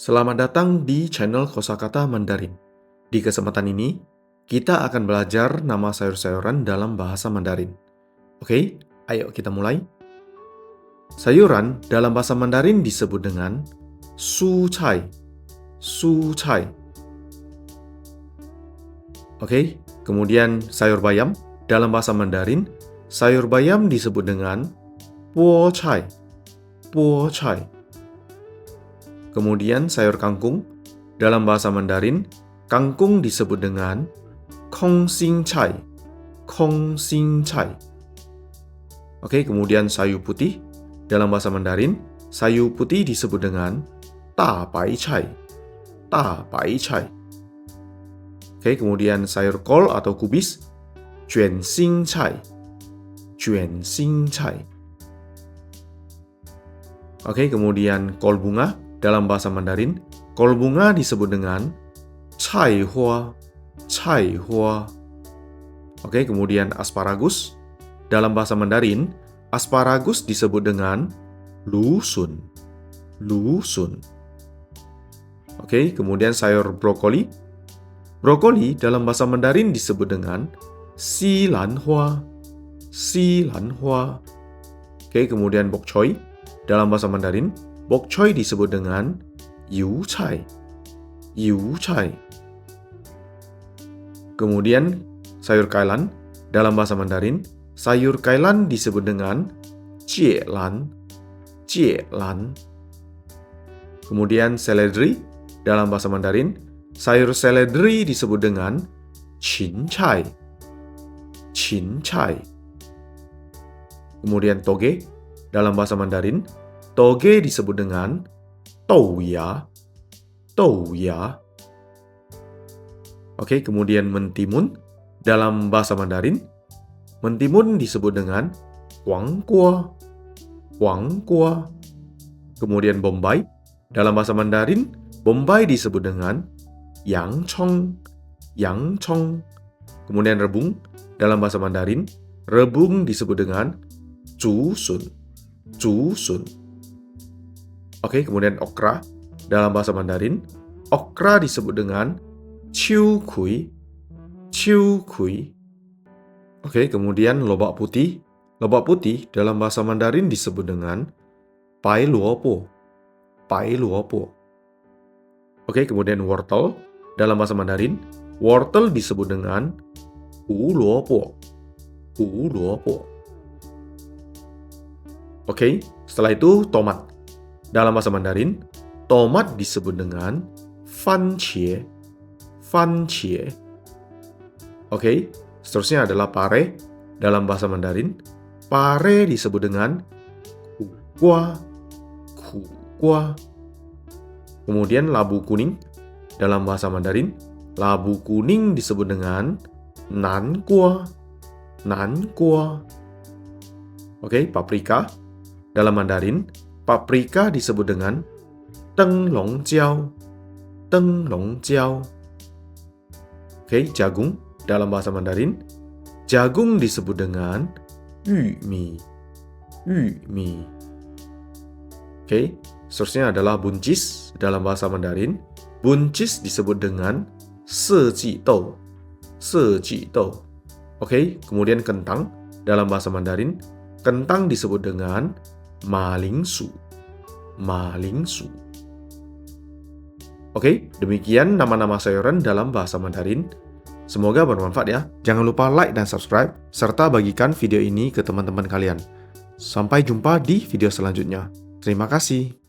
Selamat datang di channel Kosakata Mandarin. Di kesempatan ini, kita akan belajar nama sayur-sayuran dalam bahasa Mandarin. Oke, ayo kita mulai. Sayuran dalam bahasa Mandarin disebut dengan su cai. Su cai. Oke, kemudian sayur bayam dalam bahasa Mandarin, sayur bayam disebut dengan bo cai. Bo cai. Kemudian sayur kangkung, dalam bahasa Mandarin, kangkung disebut dengan kong xing cai. Kong xing cai. Oke, kemudian sayur putih, dalam bahasa Mandarin, sayur putih disebut dengan da bai cai. Da bai cai. Oke, kemudian sayur kol atau kubis, juan xing cai. Juan xing cai. Oke, kemudian kol bunga, dalam bahasa Mandarin, kol bunga disebut dengan cai hua. Cai hua. Oke, kemudian asparagus. Dalam bahasa Mandarin, asparagus disebut dengan lu sun. Lu sun. Oke, kemudian sayur brokoli. Brokoli dalam bahasa Mandarin disebut dengan xi lan hua. Xi lan hua. Oke, kemudian bok choy. Dalam bahasa Mandarin, bok choy disebut dengan yu cai. Yu cai. Kemudian sayur kailan dalam bahasa Mandarin, sayur kailan disebut dengan jie lan. Jie lan. Kemudian seledri dalam bahasa Mandarin, sayur seledri disebut dengan qin cai. Qin cai. Kemudian toge dalam bahasa Mandarin, toge disebut dengan dou ya. Dou ya. Oke, kemudian mentimun dalam bahasa Mandarin, mentimun disebut dengan huang guo. Huang guo. Kemudian bombay dalam bahasa Mandarin, bombay disebut dengan yang chong. Yang chong. Kemudian rebung dalam bahasa Mandarin, rebung disebut dengan zhu sun. Zhu sun. Oke, kemudian okra dalam bahasa Mandarin, okra disebut dengan qiu kui. Qiu kui. Oke, kemudian lobak putih. Lobak putih dalam bahasa Mandarin disebut dengan bai luobo. Bai luobo. Oke, kemudian wortel dalam bahasa Mandarin, wortel disebut dengan hu luobo. Hu luobo. Oke, setelah itu tomat. Dalam bahasa Mandarin, tomat disebut dengan fan qie. Fan qie. Oke, seterusnya adalah pare. Dalam bahasa Mandarin, pare disebut dengan ku gua. Ku gua. Kemudian labu kuning. Dalam bahasa Mandarin, labu kuning disebut dengan nan gua. Nan gua. Oke, paprika. Dalam Mandarin, paprika disebut dengan teng long jiao. Teng long jiao. Oke, jagung dalam bahasa Mandarin, jagung disebut dengan yu mi. Yu mi. Oke, seterusnya adalah buncis dalam bahasa Mandarin. Buncis disebut dengan se ji dou. Se ji dou. Oke, kemudian kentang dalam bahasa Mandarin, kentang disebut dengan ma ling su. Ma ling su. Oke, demikian nama-nama sayuran dalam bahasa Mandarin. Semoga bermanfaat ya. Jangan lupa like dan subscribe, serta bagikan video ini ke teman-teman kalian. Sampai jumpa di video selanjutnya. Terima kasih.